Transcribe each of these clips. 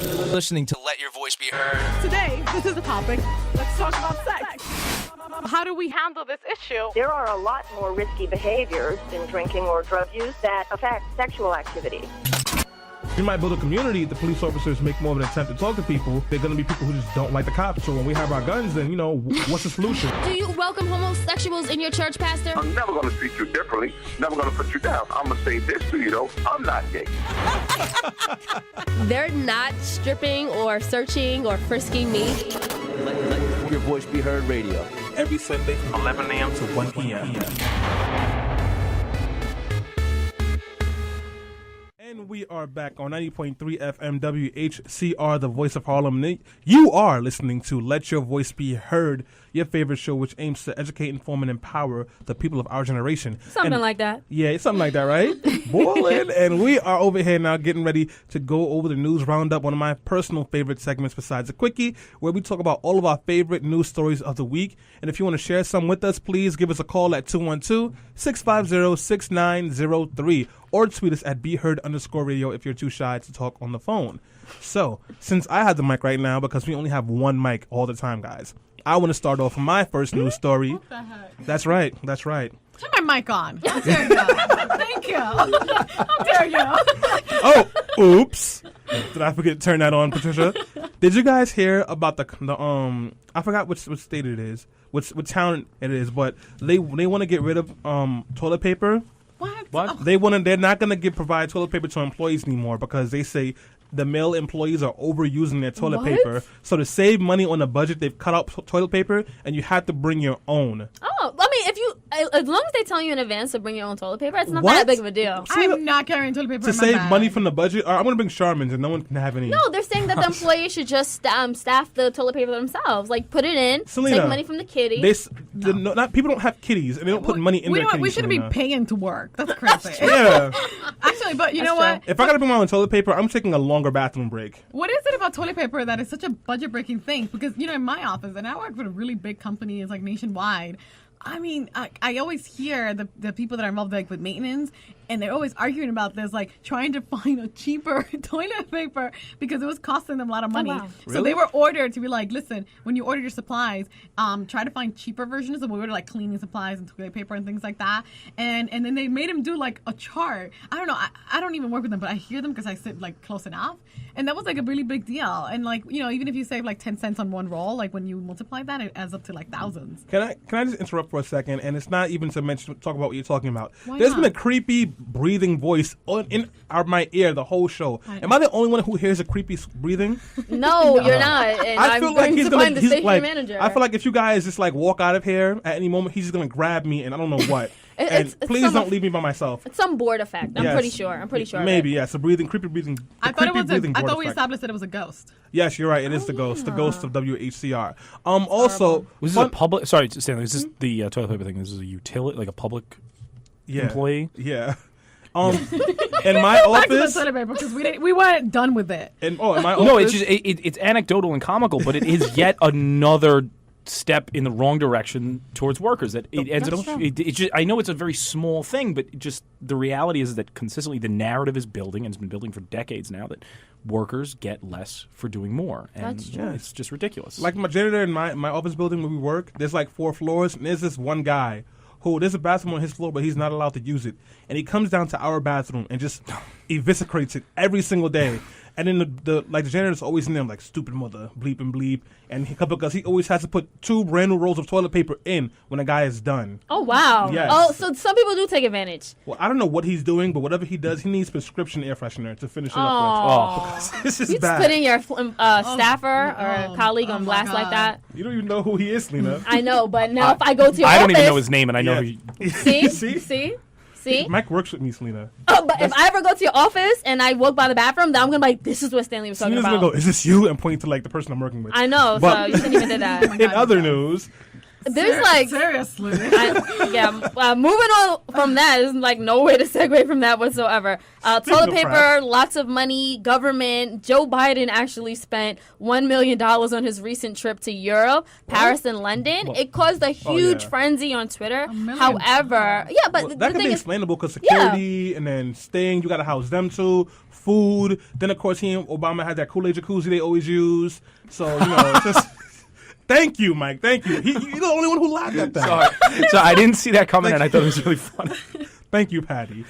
Listening to Let Your Voice Be Heard. Today, this is the topic. Let's talk about sex. How do we handle this issue? There are a lot more risky behaviors in drinking or drug use that affect sexual activity. You might build a community. The police officers make more of an attempt to talk to people. They're going to be people who just don't like the cops. So when we have our guns, then, what's the solution? Do you welcome homosexuals in your church, Pastor? I'm never going to treat you differently. Never going to put you down. I'm going to say this to you, though. I'm not gay. They're not stripping or searching or frisking me. Let Your Voice Be Heard radio. Every Sunday from 11 a.m. to 1 p.m. And we are back on 90.3 FM WHCR, the voice of Harlem. You are listening to Let Your Voice Be Heard, your favorite show which aims to educate, inform, and empower the people of our generation. Something like that. Yeah, it's something like that, right? Boiling. And we are over here now getting ready to go over the news roundup, one of my personal favorite segments besides the Quickie, where we talk about all of our favorite news stories of the week. And if you want to share some with us, please give us a call at 212-650-6903 or tweet us at BeHeard_radio if you're too shy to talk on the phone. So, since I have the mic right now, because we only have one mic all the time, guys, I want to start off with my first news story. What the heck? That's right. That's right. Turn my mic on. How dare you? Thank you. How dare you? Oh, oops. Did I forget to turn that on, Patricia? Did you guys hear about the I forgot which state it is, which town it is, but they want to get rid of toilet paper. What? What? They're not going to provide toilet paper to employees anymore because they say the male employees are overusing their toilet paper. So to save money on the budget, they've cut out toilet paper, and you have to bring your own. Oh, I mean, as long as they tell you in advance to bring your own toilet paper, it's not What? that big of a deal. I'm not carrying toilet paper To in my save bag. money from the budget, I'm going to bring Charmin's, and no one can have any. No, they're saying that the employees should just staff the toilet paper themselves. Like, put it in, Selena, take money from the kitty. People don't have kitties, and they don't put money in their kitties. We shouldn't be Selena. paying to work. That's crazy. Yeah. Actually, but you know That's what? true. If I got to bring my own toilet paper, I'm taking a longer bathroom break. What is it about toilet paper that is such a budget-breaking thing? Because, in my office, and I work with a really big company, it's like nationwide. I mean, I always hear the people that are involved with maintenance, and they're always arguing about this, like trying to find a cheaper toilet paper because it was costing them a lot of money. wow. So Really? they were ordered to be like, listen, when you order your supplies, try to find cheaper versions. So we ordered like cleaning supplies and toilet paper and things like that. And then they made them do like a chart. I don't know. I don't even work with them, but I hear them because I sit like close enough. And that was like a really big deal. And like, even if you save like 10 cents on one roll, like when you multiply that, it adds up to like thousands. Can I just interrupt for a second? And it's not even to talk about what you're talking about. Why There's not? been a creepy breathing voice in my ear the whole show. Am I the only one who hears a creepy breathing? No, you're not. And I I'm feel like going he's to find the he's station like, manager. I feel like if you guys just like walk out of here at any moment, he's just gonna grab me and I don't know what. And It's please some don't of- leave me by myself. It's some board effect. I'm Yes. pretty sure. I'm pretty sure. Maybe, yes. A creepy breathing. I thought I I thought we established that it was a ghost. Yes, you're right. It is the ghost of WHCR. Also, Was this a public? Sorry, Stanley. Is this the toilet paper thing? This is a utility, like a public employee? Yeah. In my Back to the office, toilet paper because we weren't done with it. in my office. No, it's just it's anecdotal and comical, but it is yet another step in the wrong direction towards workers. That it ends up. It just, I know it's a very small thing, but just the reality is that consistently the narrative is building and it's been building for decades now that workers get less for doing more, and That's true. it's just ridiculous. Like my janitor in my office building where we work, there's like 4 floors, and there's this one guy who there's a bathroom on his floor, but he's not allowed to use it, and he comes down to our bathroom and just eviscerates it every single day. And then the janitor's always in there like stupid mother, bleep and bleep, and because he always has to put 2 brand new rolls of toilet paper in when a guy is done. Oh, wow. Yes. Oh, so some people do take advantage. Well, I don't know what he's doing, but whatever he does, he needs prescription air freshener to finish it up Oh. with. This is You just bad. putting your staffer or colleague on my blast like God. that. You don't even know who he is, Selena. I know, but now if I go to your I office... don't even know his name, and I know Yeah. who. See? See? Mike works with me, Selena. Oh, but if I ever go to your office and I walk by the bathroom, then I'm going to be like, this is what Stanley was talking Selena's about. gonna go, is this you? And point to like the person I'm working with. I know, But- so you shouldn't even do that. In other news, there's like seriously. Moving on from that is like no way to segue from that whatsoever. Toilet paper, lots of money, government. Joe Biden actually spent $1 million on his recent trip to Europe, Paris, and London. It caused a huge frenzy on Twitter. However, but that can be explainable because security and then staying, you got to house them too. Food. Then of course Obama had that Kool-Aid jacuzzi they always use. So it's just. Thank you, Mike. Thank you. You're the only one who laughed at that. So I didn't see that coming, and I thought it was really funny. Thank you, Patty.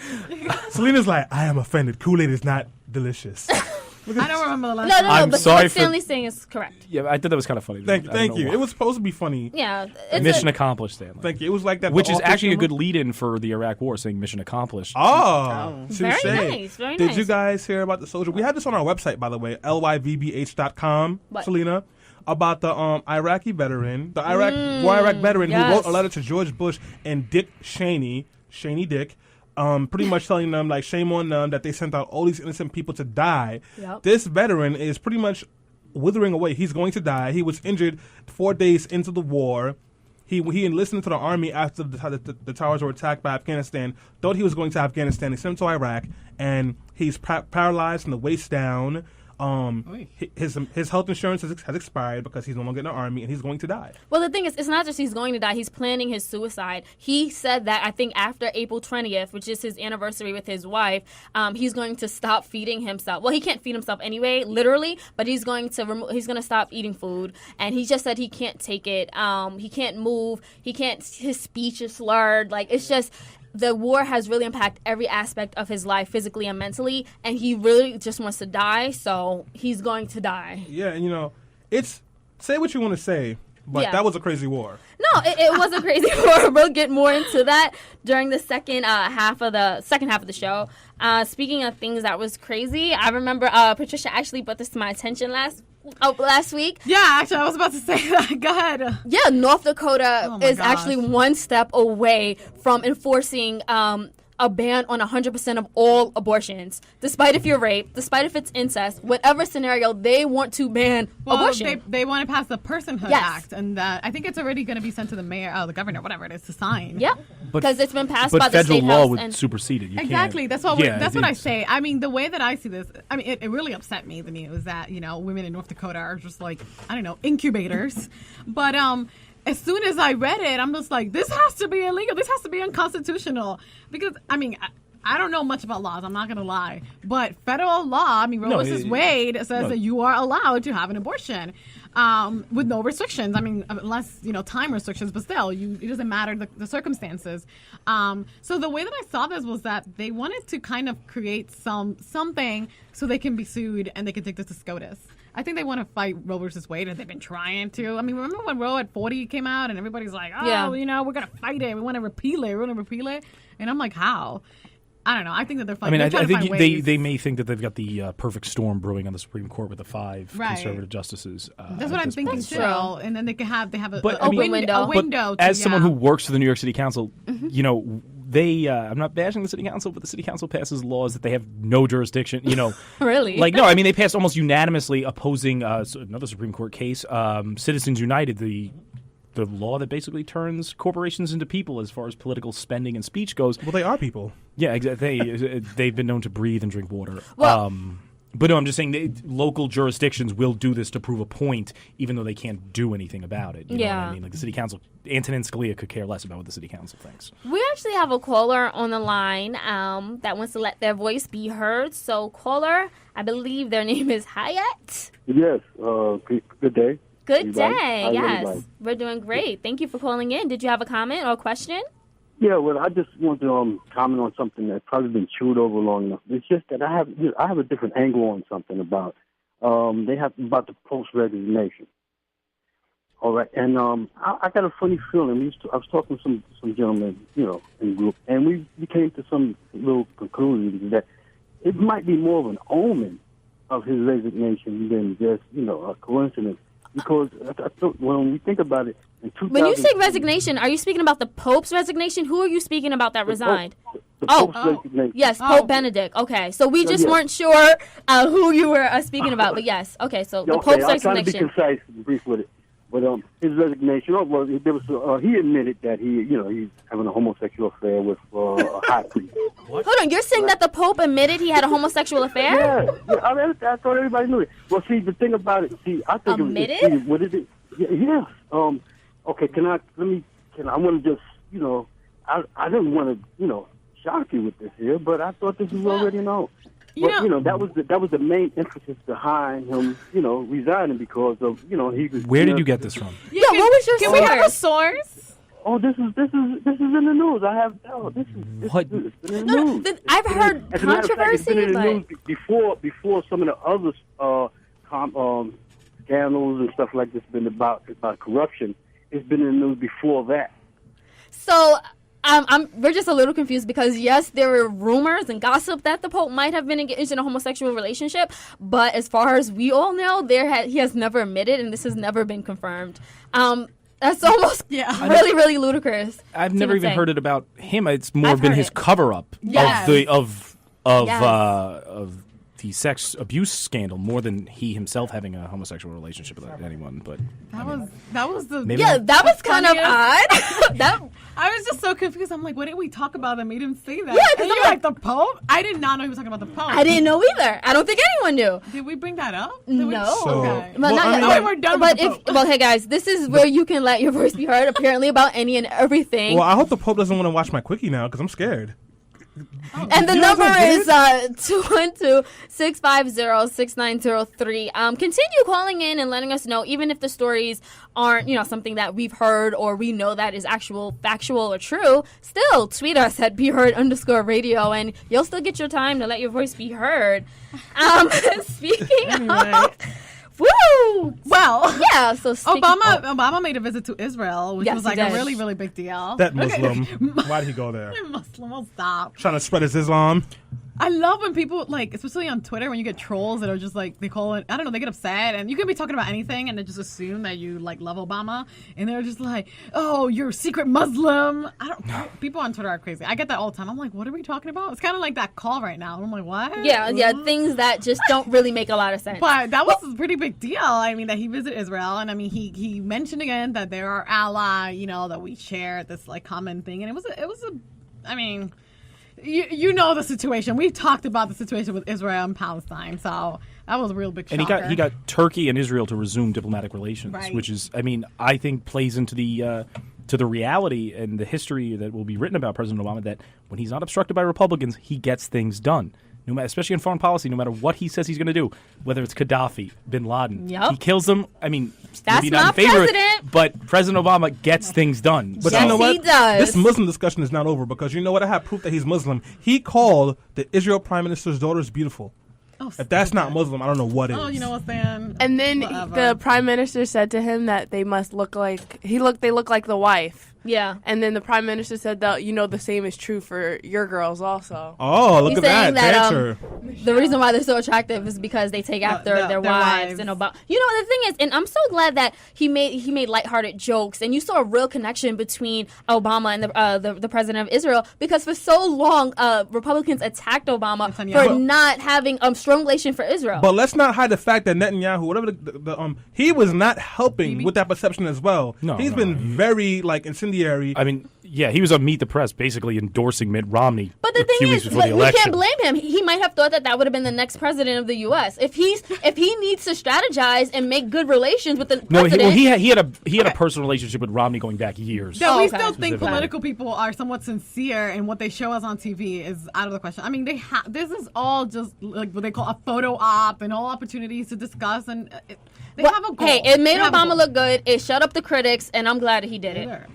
Selena's like, I am offended. Kool-Aid is not delicious. I don't remember the last No, time. but what Stanley's saying is correct. Yeah, I thought that was kind of funny. Thank you. It was supposed to be funny. Yeah. Mission accomplished, Stanley. Thank you. It was like that. Which is actually a good lead-in for the Iraq War, saying mission accomplished. Oh. Very nice. Very nice. Did you guys hear about the soldier? We had this on our website, by the way, LYVBH.com, Selena. About the Iraqi veteran, the War Iraq veteran who wrote a letter to George Bush and Dick Cheney Dick, pretty much telling them, like, shame on them that they sent out all these innocent people to die. Yep. This veteran is pretty much withering away. He's going to die. He was injured 4 days into the war. He enlisted into the army after the towers were attacked by Afghanistan. Thought he was going to Afghanistan. He sent him to Iraq, and he's paralyzed from the waist down. His health insurance has expired because he's no longer in the army and he's going to die. Well, the thing is, it's not just he's going to die. He's planning his suicide. He said that I think after April 20th, which is his anniversary with his wife, he's going to stop feeding himself. Well, he can't feed himself anyway, literally, but he's going to stop eating food. And he just said he can't take it. He can't move. His speech is slurred. Like, it's just. The war has really impacted every aspect of his life, physically and mentally, and he really just wants to die, so he's going to die. Yeah, and it's say what you want to say, but that was a crazy war. No, it was a crazy war. We'll get more into that during the second half of the show. Speaking of things that was crazy, I remember Patricia actually brought this to my attention last week. Yeah, actually, I was about to say that. Go ahead. Yeah, North Dakota is actually one step away from enforcing a ban on 100% of all abortions. Despite if you're raped, despite if it's incest, whatever scenario, they want to ban abortion. They want to pass the Personhood Act, and I think it's already going to be sent to the mayor, the governor, whatever it is, to sign. Yep, because it's been passed by the federal state law house would supersede it. Exactly. That's what I say. I mean, the way that I see this, I mean, it really upset me, the news that women in North Dakota are just like, I don't know, incubators. But as soon as I read it, I'm just like, this has to be illegal. This has to be unconstitutional. Because, I mean, I don't know much about laws. I'm not going to lie. But federal law, I mean, Roe v. Wade says that you are allowed to have an abortion with no restrictions. I mean, unless, time restrictions, but still, it doesn't matter the circumstances. So the way that I saw this was that they wanted to kind of create something so they can be sued and they can take this to SCOTUS. I think they want to fight Roe versus Wade, and they've been trying to. I mean, remember when Roe at 40 came out, and everybody's like, we're going to fight it. We want to repeal it. And I'm like, how? I don't know. I think that they're fighting. I mean, I think they may think that they've got the perfect storm brewing on the Supreme Court with the 5 conservative justices. That's what I'm thinking too. And then they have a window. But as someone who works for the New York City Council, they I'm not bashing the city council, but the city council passes laws that they have no jurisdiction. Really? Like, no, I mean, they passed almost unanimously opposing another Supreme Court case, Citizens United, the law that basically turns corporations into people as far as political spending and speech goes. Well, they are people. Yeah, exactly. They've been known to breathe and drink water. Well, but no, I'm just saying local jurisdictions will do this to prove a point, even though they can't do anything about it. You know what I mean? Like the city council, Antonin Scalia could care less about what the city council thinks. We actually have a caller on the line that wants to let their voice be heard. So, caller, I believe their name is Hyatt. Yes. Good day. Good day. Yes, we're doing great. Thank you for calling in. Did you have a comment or a question? Yeah, well, I just want to comment on something that's probably been chewed over long enough. It's just that I have a different angle on something about about the post resignation. All right, and I got a funny feeling. I was talking to some gentlemen, in the group, and we came to some little conclusion that it might be more of an omen of his resignation than just a coincidence. Because when we think about it, in 2000, when you say resignation, are you speaking about the Pope's resignation? Who are you speaking about that resigned? The Pope's resignation. Yes, Pope Benedict. Okay, so we just weren't sure who you were speaking about, but yes. Okay, so the Pope's resignation. I'm trying to be concise and brief with it. But his resignation, he admitted that he's having a homosexual affair with a high priest. Hold on, you're saying that the Pope admitted he had a homosexual affair? Yeah, I thought everybody knew it. Well, see, the thing about it, I think admitted? What is it? Yeah. Okay, I want to just, I didn't want to, shock you with this here, but I thought this was already known. But, that was the main emphasis behind him, resigning because of, he was. Where did you get this from? Yeah, what was your Can source? we have a source? Oh, this is in the news. I have this is What? in the news. I've heard As a matter of fact, it's been in the controversy, news before some of the other scandals and stuff like this been about corruption. It's been in the news before that. So we're just a little confused because yes, there were rumors and gossip that the Pope might have been engaged in a homosexual relationship, but as far as we all know, he has never admitted, and this has never been confirmed. That's almost really, really ludicrous. I've never even heard it about him. It's more I've been heard his it. cover-up Yes. of the sex abuse scandal more than he himself having a homosexual relationship with anyone. But That was the Maybe that was kind of funniest. odd. I was just so confused. I'm like, what did we talk about that made him say that? Yeah, 'cause and I'm you're like, the Pope? I did not know he was talking about the Pope. I didn't know either. I don't think anyone knew. Did we bring that up? No. Okay. But not yet. We're done But with the Pope. hey guys, this is where you can let your voice be heard. Apparently about any and everything. Well, I hope the Pope doesn't want to watch my quickie now because I'm scared. And the You guys number don't is 212-650-6903. Continue calling in and letting us know, even if the stories aren't, something that we've heard or we know that is factual or true. Still, tweet us at BeHeard_radio, and you'll still get your time to let your voice be heard. Speaking of. Woo! Well, yeah. So Obama made a visit to Israel, which Yes, was like he a did. really, really big deal. That Muslim. Why did he go there? Muslim will stop. Trying to spread his Islam. I love when people, especially on Twitter, when you get trolls that are just they call it, I don't know, they get upset, and you can be talking about anything, and they just assume that you, love Obama, and they're just like, oh, you're a secret Muslim. People on Twitter are crazy. I get that all the time. I'm like, what are we talking about? It's kind of like that call right now. I'm like, what? Yeah, things that just don't really make a lot of sense. But that was a pretty big deal. I mean, that he visited Israel, and I mean, he mentioned again that they're our ally, that we share this, common thing, and I mean... You know the situation. We talked about the situation with Israel and Palestine, so that was a real big shocker. And he got Turkey and Israel to resume diplomatic relations, Right. which is, I think plays into the reality and the history that will be written about President Obama, that when he's not obstructed by Republicans, he gets things done. No matter, especially in foreign policy, no matter what he says he's going to do, whether it's Gaddafi, Bin Laden, Yep. he kills them. I mean, That's maybe not not in favor of it, president. but President Obama gets things done. But Yes, you know what? he does. This Muslim discussion is not over because you know what? I have proof that he's Muslim. He called the Israel Prime Minister's daughters beautiful. Oh, If that's not Muslim, I don't know what is. oh, you know what, Stan? And then Whatever. the prime minister said to him that they must look like they look like the wife. Yeah. And then the prime minister said that the same is true for your girls also. Oh, look He's at that. saying that, Dancer. The reason why they're so attractive is because they take after their wives and Obama. The thing is, and I'm so glad that he made lighthearted jokes, and you saw a real connection between Obama and the president of Israel, because for so long Republicans attacked Obama Netanyahu. for not having a strong relation for Israel. But let's not hide the fact that Netanyahu, whatever he was not helping with that perception as well. No, He's been very incendiary. I mean, yeah, he was on Meet the Press, basically endorsing Mitt Romney. But the a few thing weeks is, before the we election. can't blame him. He might have thought that would have been the next president of the U.S. If he needs to strategize and make good relations with the president. He had a personal relationship with Romney going back years. That we okay. still think Specifically. political people are somewhat sincere, and what they show us on TV is out of the question. I mean, this is all just what they call a photo op, and all opportunities to discuss, and they have a goal. Hey, it made They have a Obama goal. look good. It shut up the critics, and I'm glad he did it. Sure.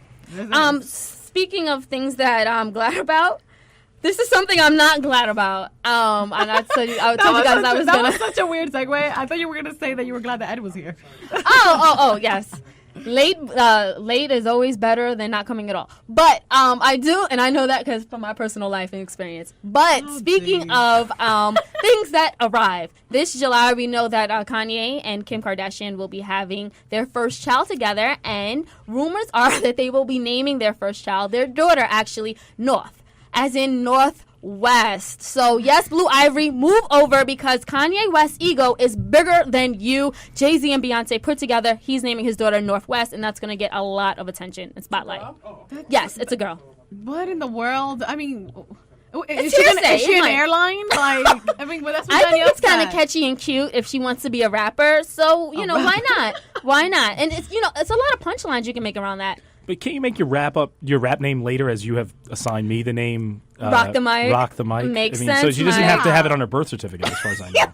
Speaking of things that I'm glad about, this is something I'm not glad about. And I told you guys I was that gonna. was such a weird segue. I thought you were gonna say that you were glad that Ed was here. Oh, yes. Late is always better than not coming at all. But I do, and I know that because from my personal life and experience. But speaking of things that arrive, this July we know that Kanye and Kim Kardashian will be having their first child together, and rumors are that they will be naming their first child, their daughter actually, North, as in North West. So yes, Blue Ivy, move over because Kanye West's ego is bigger than you. Jay-Z and Beyonce put together. He's naming his daughter Northwest, and that's going to get a lot of attention and spotlight. Yes, it's a girl. What in the world? I mean, It's is she an hearsay. airline? Like, I mean, but that's what I think it's kind of said. catchy and cute if she wants to be a rapper. So, you know, why not? Why not? And it's, you know, it's a lot of punchlines you can make around that. But can't you make your rap name later, as you have assigned me the name Rock the Mic? Rock the Mic. Makes So sense, she doesn't Mike. have to have it on her birth certificate, as far as I know.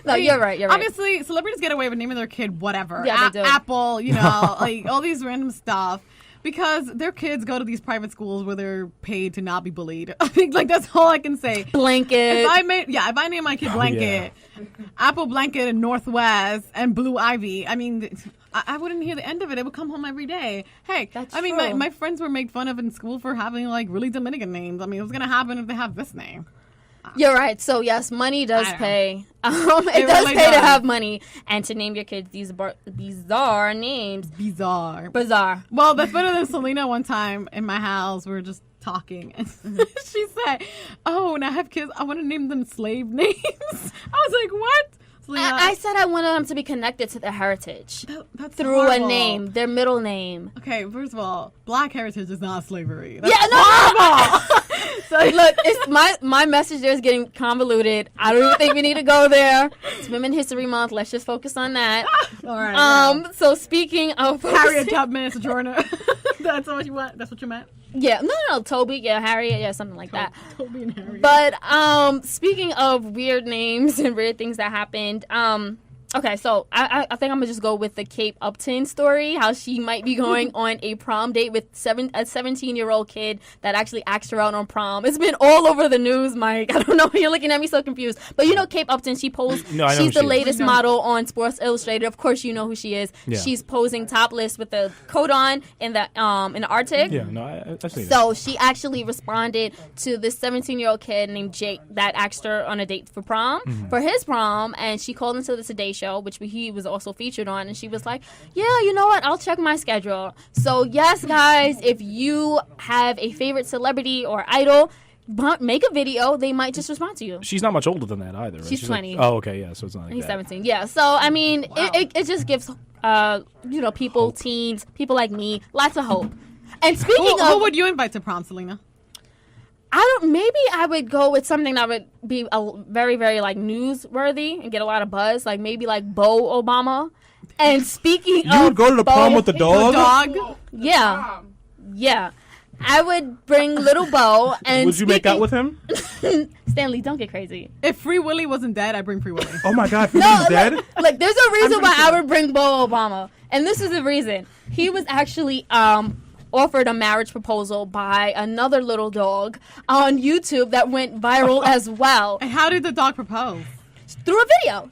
No, you're right. You're right. Obviously, celebrities get away with naming their kid whatever. Yeah, they do. Apple, you know, like all these random stuff. Because their kids go to these private schools where they're paid to not be bullied. I think, like, that's all I can say. Blanket. If I name my kid Blanket, Apple Blanket and Northwest and Blue Ivy, I mean, I wouldn't hear the end of it. It would come home every day. Hey, That's I mean, true. my friends were made fun of in school for having, like, really Dominican names. I mean, what's going to happen if they have this name? You're right. So yes, money does I know. pay. It It does really pay to does. have money and to name your kids these bizarre names. Bizarre. Bizarre. Well, that's better than Selena one time in my house. We were just talking, and she said, "Oh, when I have kids, I want to name them slave names." I was like, "What?" Selena, I said I wanted them to be connected to their heritage that's through horrible. a name, their middle name. Okay, first of all, Black heritage is not slavery. That's Yeah, no. So look, it's my message there is getting convoluted. I don't even think we need to go there. It's Women's History Month. Let's just focus on that. all right. So speaking of Harriet Tubman, Sojourner. That's what you want. That's what you meant. yeah, no, Toby, yeah, Harriet, yeah, something like that. Toby and Harriet. But speaking of weird names and weird things that happened, okay, so I think I'm gonna just go with the Kate Upton story. How she might be going on a prom date with a 17-year-old kid that actually asked her out on prom. It's been all over the news, Mike. I don't know. You're looking at me so confused. But you know Kate Upton. She posed. No, I know she's who the she is. latest model on Sports Illustrated. Of course, you know who she is. Yeah. She's posing topless with a coat on in the Arctic. Yeah, no, I've seen So she actually responded to this 17-year-old kid named Jake that asked her on a date for prom, for his prom, and she called into the Today Show, which he was also featured on, and she was like, yeah, you know what, I'll check my schedule. So yes, guys, if you have a favorite celebrity or idol, make a video, they might just respond to you. She's not much older than that either, right? She's 20. Like, oh, okay, yeah, so it's not like He's that. 17. Yeah, so I mean, it just gives people, teens, people like me, lots of hope. And speaking of, who would you invite to prom, Selena? maybe I would go with something that would be very, very like newsworthy and get a lot of buzz, like maybe like Bo Obama. And speaking You of would go to the prom with the dog? Dog? yeah, I would bring little Bo. And Would you make out with him? Stanley? Don't get crazy. If Free Willy wasn't dead, I'd bring Free Willy. Oh my God, he's dead? Like, there's a reason why I would bring Bo Obama, and this is the reason. He was actually offered a marriage proposal by another little dog on YouTube that went viral as well. And how did the dog propose? Through a video.